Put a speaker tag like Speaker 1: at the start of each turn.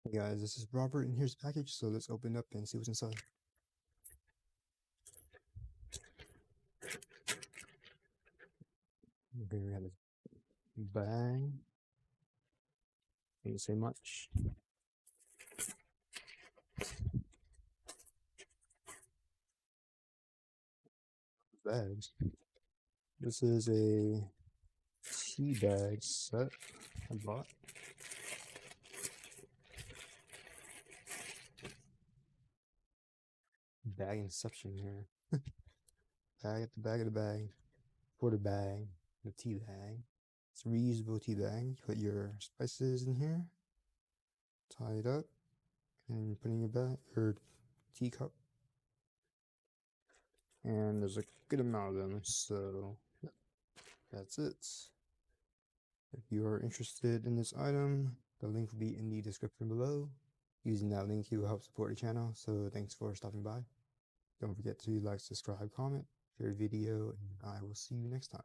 Speaker 1: Hey guys, this is Robert, and here's the package. So let's open it up and see what's inside. Okay, we have this bag. Didn't say much. Bags. This is a tea bag set I bought. Bag inception here. Bag at the bag of the bag. For the bag. The tea bag. It's a reusable tea bag. You put your spices in here. Tie it up. And you put in your bag, your teacup. And there's a good amount of them, so that's it. If you are interested in this item, the link will be in the description below. Using that link, you will help support the channel, so thanks for stopping by. Don't forget to like, subscribe, comment, share the video, and I will see you next time.